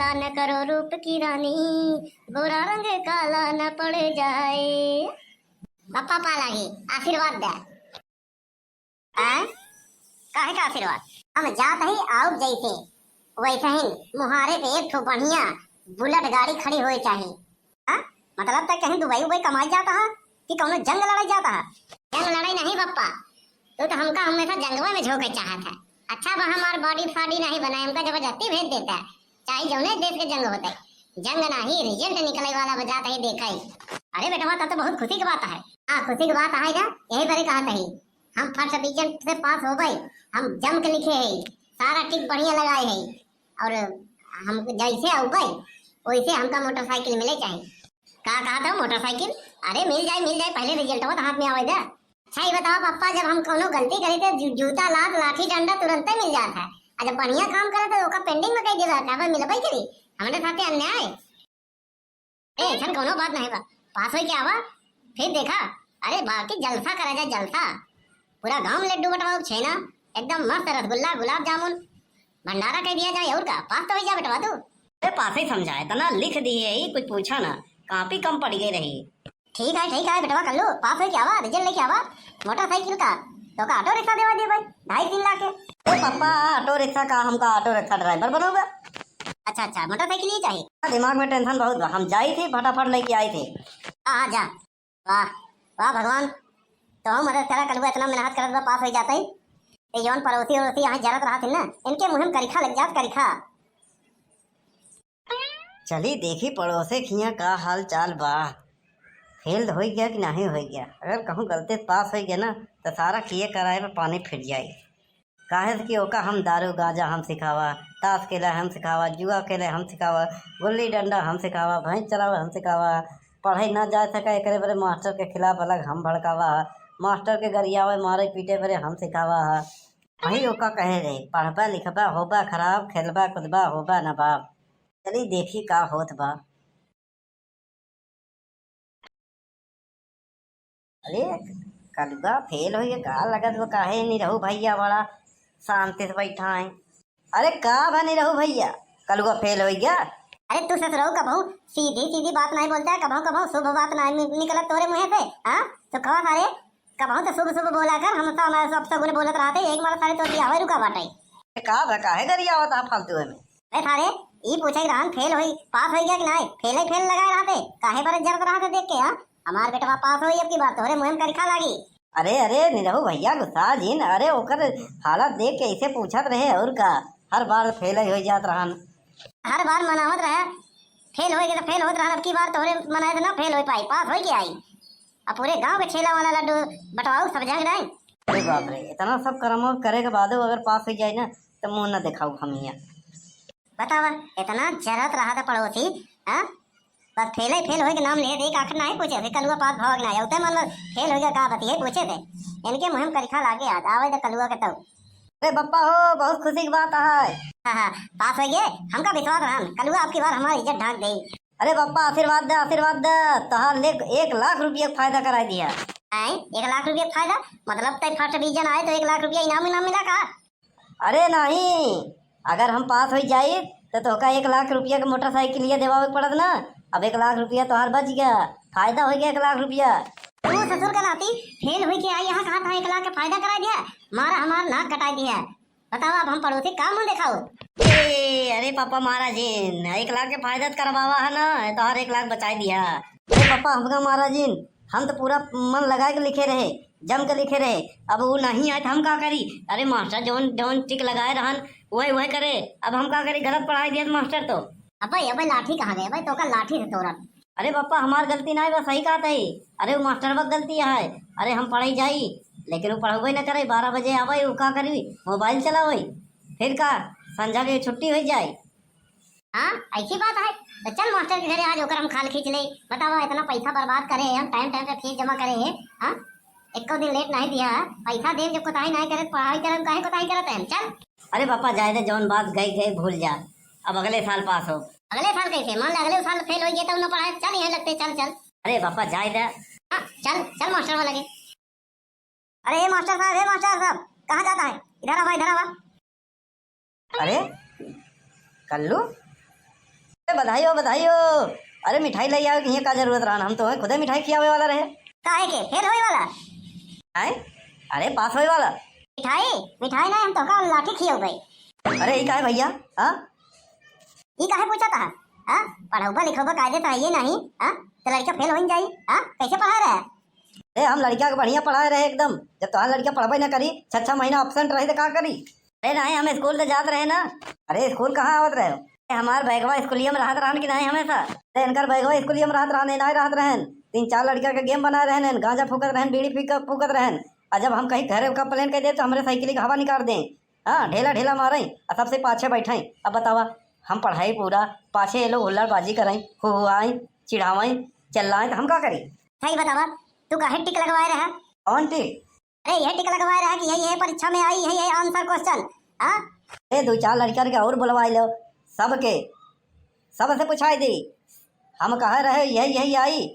हाला न करो रूप की रानी, गोरा रंग काला न पड़ जाए। पप्पा पालागी आशीर्वाद दे। काहे का आशीर्वाद? हम जात ही आउट जैसे वैसे ही मुहारे पे एक ठो बढ़िया बुलेट गाड़ी खड़ी होए चाहिए। हाँ, मतलब तक कहीं दुबई उबई कमाई जाता है कि कौनो जंग लड़ाई जाता है? जंग लड़ाई नहीं पप्पा, तो हमका हमेशा जंगवा में झोंके चाहत है। अच्छा बा हमार बॉडी फाडी नहीं बनाए, हमका जबरदस्ती भेज देता है, चाहे जौने देश के जंग होते जंग नहीं रिजल्ट निकले वाला बजाता ही देखा ही। अरे बेटा तब तो बहुत खुशी की बात है। हाँ खुशी की बात आएगा, यही पर कहा ही हम फर्स्ट डिवीजन से पास हो गए, हम जम के लिखे है, सारा टिक बढ़िया लगाए है, और हम जैसे हो गए वैसे हमका मोटरसाइकिल मिले चाहिए। कहा था मोटरसाइकिल? अरे मिल जाए पहले रिजल्ट हो तो हाथ में आवे दे। अच्छा ही बताओ पापा, जब हम कोनो गलती करी तो जूता लात लाठी डंडा तुरंत ही मिल जाता है, और जब बढ़िया काम करे तो ओका पेंडिंग में कई दिला है, मिलबई करी हमारे साथे अन्याय। ए ऐसा कोनो बात नहीं बा, पास होई के आवा फिर देखा। अरे बाकी जलसा करा जाए जलसा, पूरा गांव में लड्डू बटवाओ, छेना एकदम मस्त, रसगुल्ला गुलाब जामुन भंडारा कह दिया जाए, और का पास तो हो जा बेटवा तू। अरे पास ही समझा है तना लिख दिए ही, कुछ पूछा ना, कॉपी कम पड़ गई रही। ठीक है बेटवा कर लो, पास हो के आवा, रिजल्ट लेके आवा। मोटरसाइकिल का तो का ऑटो रिक्शा देवा दिए भाई 2.5-3 लाख के। ए पापा ऑटो रिक्शा का, हमका ऑटो रिक्शा ड्राइवर बनोगा। अच्छा मोटरसाइकिल ही चाहिए। दिमाग में टेंशन बहुत बा, हम जाई थे फटाफट लेके आए थे। हाँ जा, वाह वाह भगवान, तो हम मदद करा कल इतना मेहनत करत बा, पास हो जाता ही। ये जौन पड़ोसी और यहाँ जरत रहा थी ना, इनके मुहिम करिखा लग जात करिखा। चली देखी पड़ोसे खिया का हाल चाल बा, फेल हो गया कि नहीं हो गया। अगर कहूँ गलती पास हो गया ना तो सारा किए कराए में पानी फिर जाए। काहे कि ओका हम दारू गांजा हम सिखावा, ताश खेला हम सिखावा, जुआ खेले हम सिखावा, गुल्ली डंडा हम सिखावा, भैंस चलावा हम सिखावा, पढ़ाई ना जा सके एक बड़े मास्टर के खिलाफ अलग हम भड़कावा, मास्टर के गरियावे मारे पीटे बड़े हम सिखावा। वही ओका कहे रहे पढ़बा लिखबा होबा खराब, खेलबा कूदबा होबा नवाब। चली देखी का होत बा। अरे कलुआ फेल हो गया का लगत वो, काहे नहीं रहू भैया बड़ा शांति से बैठा है। अरे का बनी रहू भैया, कलुआ फेल हो गया। अरे तू ससुराल कबहू सीधी बात नहीं बोलता है, कबहू शुभ बात नहीं निकलत तोरे मुंह से। हाँ तो कहा सारे कबहू तो शुभ बोला कर, हम तो हमारे सब सगुन बोलत रहते, एक बार सारे तो दिया रुका बाटे। का काहे गरिया होता फालतू में। अरे सारे ई पूछे रहन फेल होई पास हो गया कि नहीं, फेल लगाए रहते, काहे पर जरत रहते देख के। हाँ हमार बेटवा पास होई, अब की बात तोरे मुंह में करिखा लागी। अरे निरहू भैया गुस्सा जीन, अरे ओकर हालत देख के ऐसे पूछत रहे, और का हर बार फेल हो जात रहन। हर बार मनावत रहे फेल हो गए तो फेल होत रहन, अब की बार तोरे मनाए तो ना फेल हो पाई, पास हो के आई। अब पूरे गांव के छेला वाला लड्डू बटवाऊ सब जग नहीं। अरे बाप रे, इतना सब कर्म करे के बाद अगर पास हो जाए ना तो मुंह न दिखाऊ हम यहाँ। बतावा इतना जरत रहा था पड़ोसी। हाँ बस फेल हो के नाम ले देख, आखिर नहीं पूछे थे कलुआ पास भाग ना होते, मतलब फेल हो गया का बतिए पूछे थे, इनके मुहिम करिखा लागे याद आवे तो कलुआ के। तब अरे बप्पा हो, बहुत खुशी की बात है। हाँ पास हो गए, हमका विश्वास रहा कलुआ आपकी बार हमारी इज्जत ढाक दे। अरे बप्पा आशीर्वाद दे तहार ले 1 लाख रुपया फायदा करा दिया। 1 लाख रुपया फायदा मतलब तय फर्स्ट डिवीजन आए तो 1 लाख रुपया इनाम मिला का? अरे नहीं, अगर हम पास हो जाए तो का 1 लाख रुपया के मोटरसाइकिल लिए देवा पड़त ना। अब 1 लाख रुपया तोहार बच गया, फायदा हो गया 1 लाख रुपया। तू ससुर का नाती फेल हुई के आई यहाँ कहा था 1 लाख का फायदा करा दिया, मारा हमार नाक कटा दिया। बताओ अब हम पड़ोसी का मुंह दिखाओ। अरे पापा महाराज जी 1 लाख के फायदा करवावा है ना, तोहार 1 लाख बचा दिया। अरे पापा हमका महाराज जी, हम तो पूरा मन लगा के लिखे रहे, जम के लिखे रहे, अब वो नहीं आए तो हम का करी। अरे मास्टर जौन टिक लगाए रहन वही करे, अब हम का करी, गलत पढ़ाई दिया मास्टर तो। अब लाठी कहाँ गए भाई, तो का लाठी से तोड़ा। अरे पापा हमार गलती नहीं बस सही कहा था, अरे वो मास्टर वक्त गलती है। अरे हम पढ़ाई जाई लेकिन वो पढ़बे न करे, 12 बजे आवे वो का करी, मोबाइल चलावे, फिर का संझा के छुट्टी हो जाए। हाँ ऐसी बात है तो चल मास्टर के घरे आज होकर हम खाल खींच ले। बतावा इतना पैसा बर्बाद करे हम, टाइम पे फीस जमा करे है। हाँ एक दिन लेट नहीं दिया, पैसा दे जब कोताही नहीं करे, पढ़ाई करे काहे कोताही करत है। चल अरे पापा जाए दे, जौन बात गई भूल जा, अब अगले साल पास हो। अगले साल कैसे, मान ले अगले साल फेल हो गया तो उन्हें पढ़ाई चल यहाँ लगते। चल अरे पापा जाए दे। हाँ चल मास्टर वाला लगे। अरे मास्टर साहब कहाँ जाता है, इधर आवा। अरे कल्लू बधाई हो बधाई हो। अरे मिठाई ले आओ, यहाँ का जरूरत रहा, हम तो खुदे मिठाई खियावे वाला रहे। काहे के फेल होए वाला? आए अरे पास होए वाला। मिठाई मिठाई नहीं, हम तो का लाठी खियो गई। अरे ये का है भैया? हाँ ये काहे पूछा था? हाँ पढ़ौबा लिखोबा कायदे तो ये नहीं। हाँ तो लड़का फेल हो जाई। हाँ कैसे पढ़ा रहा है? अरे हम लड़किया के बढ़िया पढ़ाए रहे एकदम। जब तुम्हारी लड़किया पढ़ाई ना करी 6 महीना एब्सेंट रही तो का करी? अरे नहीं हम स्कूल तो जाते रहे ना। अरे स्कूल कहाँ आवत रहे? हमार बैगवा स्कूलिया में रहत रहन कि नहीं हमेशा? अरे इनकर बैगवा स्कूलिया में रहत रहन नहीं रहत रहन। 3-4 लड़किया के गेम बनाए रहन, गांजा फूकत रहन, बीड़ी फूकत रहन। और जब हम कहीं घर का प्लान कर दे तो हमारे साइकिल की हवा निकाल दें। हाँ ढेला ढेला मारें और सबसे पाछे बैठे। अब बतावा हम पढ़ाई पूरा पाछे ये लोग हुल्लड़बाजी करें, हुआई चिढ़ावें चिल्लाएं तो हम क्या करें? सही बतावा, तू काहे टिक लगवाए रहा? कौन टिक? अरे यह टिक लगवाए रहा कि यही परीक्षा में आई है आंसर क्वेश्चन। हाँ 2-4 लड़किया के और बुलवाई लो, सबके सबसे पूछाई दी। हम कहे रहे यही यही आई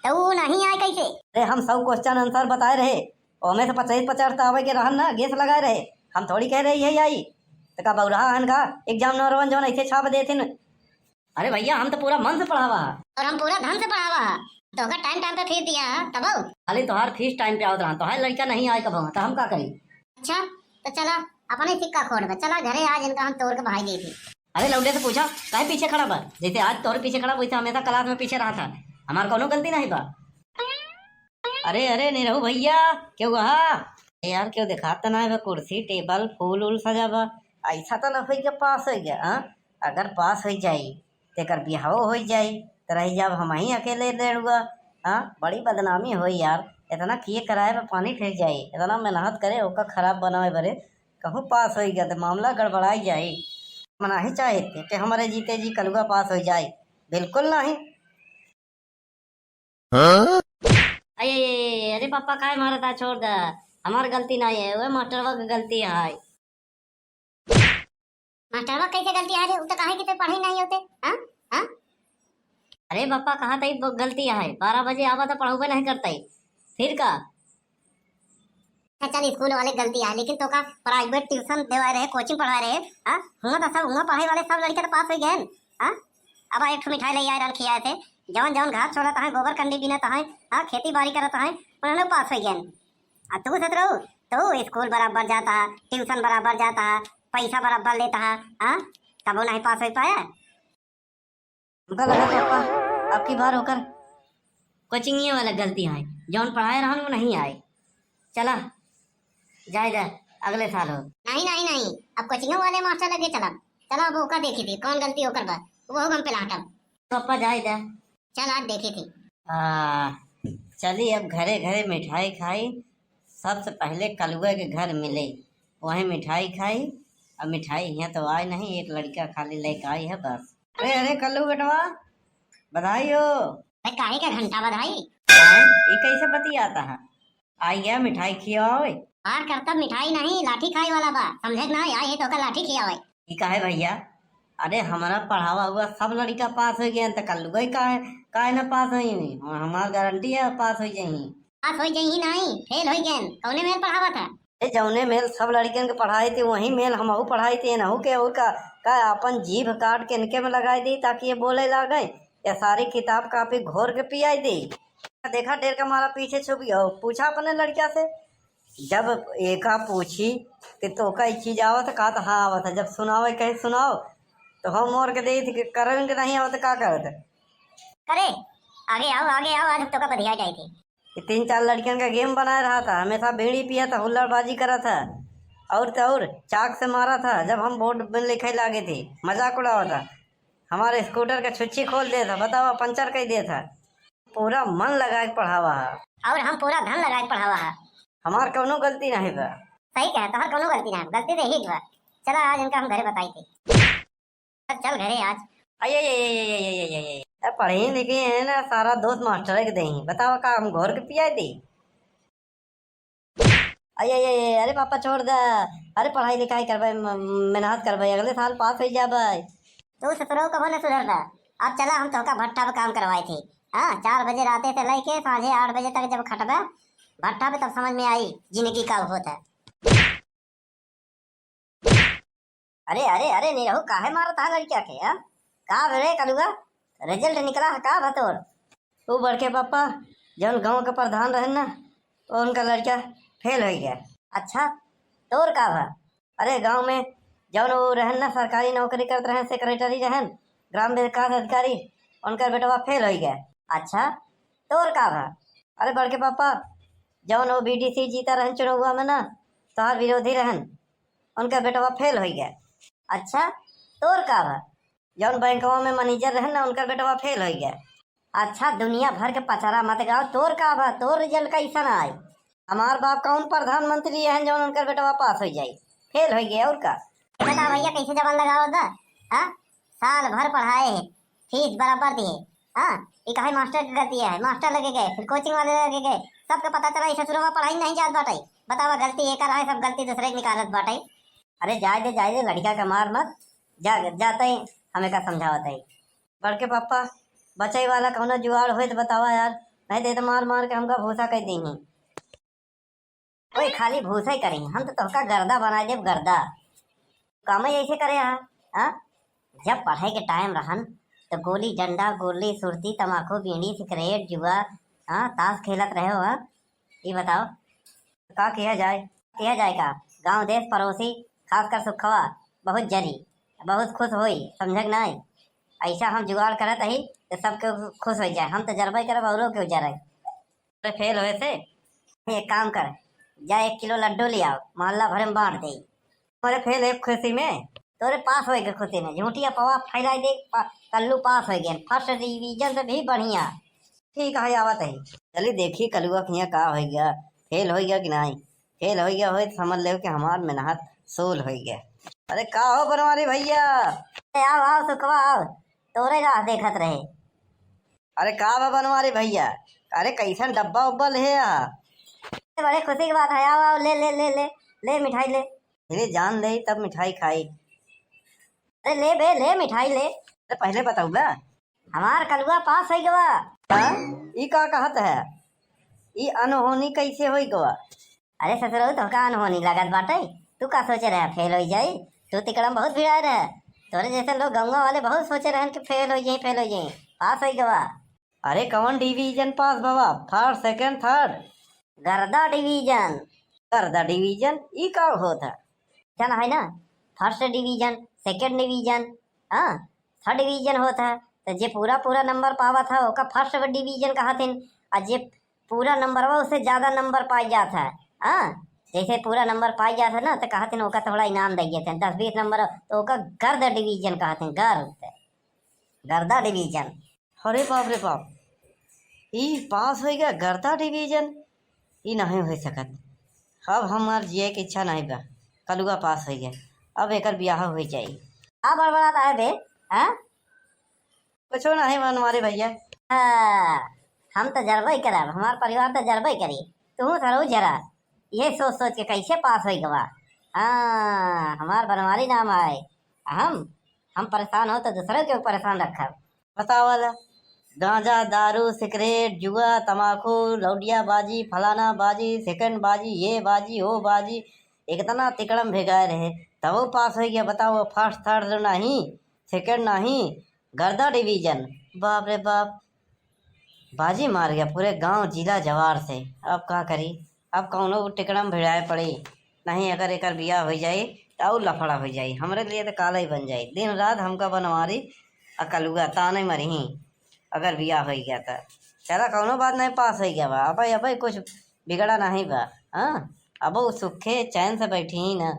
तो वो नहीं आए कैसे? अरे हम सब क्वेश्चन आंसर बताए रहे, ओमे से 25-50 आवे के रहन ना, गेस लगाए रहे। हम थोड़ी कह रहे यही आई तो का बौरा हन का एग्जाम नौरवन जो ऐसे छाप देते न। अरे भैया हम तो पूरा मन से पढ़ावा और हम पूरा धन से पढ़ावा। तो का टाइम टाइम पे फीस दिया तब। खाली तोहार फीस टाइम पे आवत रहा, तोहार लड़का नहीं आए कब तो हम का करी? अच्छा तो चला अपने सिक्का खोड़ में चला घरे आज इनका हम तोड़ के भाई गई थी। अरे लौंडे से पूछा काहे पीछे खड़ा बा? जैसे आज तोहरे पीछे खड़ा वैसे हमेशा क्लास में पीछे रहा था। हमार कोनो गलती नहीं बा। अरे अरे नहीं रहू भैया क्यों कहा यार? क्यों दिखाता ना है? कुर्सी टेबल फूल उल सजा बा, ऐसा तो ना हो गया पास हो गया। हाँ अगर पास हो जाई तेकर बिहाव हो जाई तो रही जब हम ही अकेले रेड़ुआ। हाँ बड़ी बदनामी हो यार। इतना किए कराए पे पानी फिर जाई, इतना मेहनत करे ओका खराब बनाए बरे कहूँ पास हो गया तो मामला गड़बड़ाई जाए। मना ही चाहे कि हमारे जीते जी कलुआ पास हो जाए, बिल्कुल नहीं। अरे अरे पापा काहे मारा था? छोड़ दा, हमार गलती नहीं है, वो मास्टरवा की गलती है। मास्टरवा कैसे गलती आ रही? तो काहे कि ते पढ़ाई नहीं होते? हाँ हाँ अरे पापा कहा था गलती है, 12 बजे आवा तो पढ़ावे नहीं करते फिर का? चल स्कूल वाले गलती है लेकिन तो का प्राइवेट ट्यूशन देवा रहे, कोचिंग पढ़ा रहे। हाँ हुआ तो सब हुआ पढ़ाई वाले सब लड़के तो पास हो गए। हाँ अब एक ठो मिठाई ले आए खियाए थे, जवन जवन घास छोड़ता है गोबर कंडी बिनता है, हाँ खेती बाड़ी करता है, उन्होंने पास हो गए। अब तू सोच रहो तो स्कूल बराबर जाता है, ट्यूशन बराबर जाता है, पैसा बराबर लेता है, हाँ तब वो नहीं पास हो पाया। उनका लगा पापा आपकी बार होकर कोचिंग ये वाला गलती है, जौन पढ़ाए रहन वो नहीं आए। चला जाए जा अगले साल हो। नहीं नहीं नहीं अब कोचिंग वाले मास्टर लगे चला चला। अब ओका देखी थी कौन गलती होकर बा वो हम पे लाटम। पापा जाए जा। चल आज देखी थी। चलिए अब घरे घरे मिठाई खाई, सबसे पहले कलुआ के घर मिले वहीं मिठाई खाई। अब मिठाई यहाँ तो आई नहीं, एक लड़का खाली लेके आई है बस। अरे अरे कल्लू बेटवा बधाई हो। भाई काहे का घंटा बधाई? ये कैसे बतियाता है? आई गया मिठाई खियाओ। बार करता मिठाई नहीं लाठी खाई वाला बा, समझे ना? आई है तो का लाठी खियावे। ये काहे भैया? अरे हमारा पढ़ावा हुआ सब लड़का पास हो गया तो कल्लुआ ही काहे ना पास हुई? हमार गारंटी है पास हो जाही। पास हो जाही नहीं फेल हो गए। कौने मेल पढ़ावा था? जौने मेल सब लड़कियन के पढ़ाई थी वही मेल हमहू पढ़ाई थी। नहू के और का अपन जीभ काट के इनके में लगाई दी ताकि ये बोले लगे, या सारी किताब कापी घोर के पियाई दी। देखा डेर का मारा पीछे छुप गया। पूछा अपने लड़किया से, जब एका पूछी कि तो का चीज आवत कहा तो हाँ आवत है, जब सुनाओ कहे सुनाओ तो हम मोर के दी थी करेंगे नहीं आवत का करत करे। आगे आओ आज तो का बधिया जाई थी। 3-4 लड़कियन का गेम बना रहा था, हमेशा बीड़ी पिया था, हुल्लड़बाजी करा था और तो और चाक से मारा था। जब हम बोर्ड में लिखे लागे थे मजाक उड़ावा था, हमारे स्कूटर का छुच्छी खोल दिया था, बताओ पंचर कर दिया था। पूरा मन लगा के पढ़ावा है और हम पूरा धन लगा के पढ़ावा है। हमार कोनो गलती नहीं बा। सही कहे तो हर कोनो गलती नहीं, गलती तो ही बा। चला आज इनका हम घरे बताई थी। चल घरे आज। अये पढ़े लिखे है ना, सारा दोस्त मास्टर के दही, बताओ का हम घोर के पिया दी? अये अरे पापा छोड़ दे। अरे पढ़ाई लिखाई करवाई, मेहनत करवाई, अगले साल पास हो जाए। तू ससुरो कब न सुधरता। अब चला हम तो का भट्टा पे काम करवाए थे। हाँ 4 बजे राते से लेके साढ़े 8 बजे तक जब खटबा भट्टा पे तब समझ में आई जिंदगी का होता है। अरे नहीं रहू काहे मारा था लड़किया के? का रे कलुआ रिजल्ट निकला है का बतौर? वो बड़के पापा जौन गांव के प्रधान रहे ना तो उनका लड़का फेल हो गया। अच्छा तोर का भा? अरे गांव में जौन वो रहन ना सरकारी नौकरी करते रहे सेक्रेटरी रहन ग्राम विकास अधिकारी उनका बेटवा फेल हो गया। अच्छा तोर का भा? अरे बड़के पापा जौन वो बीडीसी जीता रहन चुनाव में ना तोहार विरोधी रहन उनका बेटवा फेल हो गया। अच्छा तोर का भा? जौन बैंकवा में मैनेजर रहन ना उनका बेटवा फेल हो गया। अच्छा दुनिया भर के पचारा मत गाओ, तोर का भा? तोर रिजल्ट कैसा ना आई? हमार बाप कौन प्रधानमंत्री है जौन उनका बेटवा पास हो जाये फेल हो गया और का? बता भैया कैसे जबान लगाओ था? हाँ साल भर पढ़ाए है, फीस बराबर दिए, हाँ ये कहे मास्टर की गलती है, मास्टर लगे गए, फिर कोचिंग वाले लगे गए, सबके पता चला इसे शुरू में पढ़ाई नहीं जात बाटाई। बतावा गलती एक है, सब गलती दूसरे की निकालत बाटाई। अरे जाए दे लड़का का मार मत, जाते ही हमें का समझावत है। बड़के पापा बचाई वाला कौन जुगाड़ हो तो बतावा यार, नहीं दे तो मार मार के हमका भूसा कह दी। ओए खाली भूसा ही करी, हम तो तोहका गर्दा बना देव गर्दा। काम ही ऐसे करे हाँ? जब पढ़ाई के टाइम रहन तो गोली डंडा गोली सुरती तमाकू बीड़ी सिगरेट जुआ हाँ ताश खेलत रहे हो। ये बताओ का किया जाए का? गांव देश पड़ोसी खासकर सुखवा बहुत जरी बहुत खुश होई, समझक नहीं? ऐसा हम जुगाड़ करत ही तो सबके खुश हो जाए, हम तो जरबे करब औरों के जरे। फेल हुए से एक काम कर, जा 1 किलो लड्डू ले आओ, मोहल्ला भर में बांट दे। तुम्हारे फेल है खुशी में, तोरे पास हो गए खुशी में झूठिया पवा फैलाई दे, कल्लू पास हो गए फर्स्ट डिवीजन से भी बढ़िया। ठीक है आवत है, चलिए देखिए कलुआ के यहाँ का हो गया, फेल हो गया कि नहीं? फेल हो गया हो तो समझ लो कि हमार मेहनत सोल हो गया। अरे का हो बनवारी भैया? आओ आओ सुखवा आओ, तोरे राह देखत रहे। अरे का बा बनवारी भैया? अरे कैसन डब्बा उब्बा ले बड़े खुशी की बात है, आओ आओ ले ले ले ले ले मिठाई ले। ले जान ले तब मिठाई खाई। अरे ले बे ले मिठाई ले। अरे पहले बताऊ बा हमार कलुआ पास हो गवा। ई का कहत है? ई अनहोनी कैसे हो गवा? अरे ससुर तो का अनहोनी लागत बाटे, तू का सोचे रहे फेल हो जाई? तू तिकड़म बहुत भिड़ाए रहे, तोरे जैसे लोग गंगा वाले बहुत सोचे रहे कि फेल हो जाए पास हो गवा। अरे कौन डिवीजन पास बाबा? First second third? गर्दा डिवीजन। गर्दा डिवीजन ई का होता? चल है ना, फर्स्ट डिवीजन सेकंड डिवीजन हाँ थर्ड डिवीजन होता है। तो जे पूरा नंबर पावा था ओका फर्स्ट डिवीजन कहथिन, और जे पूरा नंबर हुआ उससे ज्यादा नंबर पाई जाता है हाँ। जैसे पूरा नंबर पाई जाता है ना तो कहथिन ओका थोड़ा इनाम दे देते हैं, 10-20 नंबर तो ओका गर्द डिवीजन कहथिन, गर्दा डिवीजन। अरे बाप रे बाप, ई पास हो गया गर्दा डिवीजन? ई नहीं हो सकत। अब हमार जिए की इच्छा नहीं बा, कलुआ पास हो गया, अब एकर ब्याह हो जाई। आ बड़बड़ाता है बे हाँ? कुछ नहीं बनवारी भैया। हम तो जरबे ही करब, हमार परिवार तो जरबे ही करी, तू सरो जरा ये सोच सोच के कैसे पास हो गवा। हाँ हमार बनवारी नाम आए, हम परेशान हो तो दूसरे के परेशान रखब। बतावल गांजा दारू सिगरेट जुआ तमाकू लौडिया बाजी फलाना बाजी सेकंड बाजी ये बाजी वो बाजी इतना तिकड़म भेगाए रहे तब वो पास हो गया। बताओ फर्स्ट थर्ड नहीं सेकंड नहीं गर्दा डिवीजन। बाप रे बाप, बाजी मार गया पूरे गांव जिला जवार से। अब का करी, अब कौनो टिकड़म भिड़ाए पड़ी नहीं, अगर एक बिया हो जाए तो और लफड़ा हो जाए, हमरे लिए तो काला ही बन जाए। दिन रात हमका बनवारी अकलुआ ताने मरी अगर बिया हो गया था। चला कौनो बात नहीं, पास हो गया बा, अब कुछ बिगड़ा नहीं बा हाँ। अब सुखे चैन से बैठी ही ना।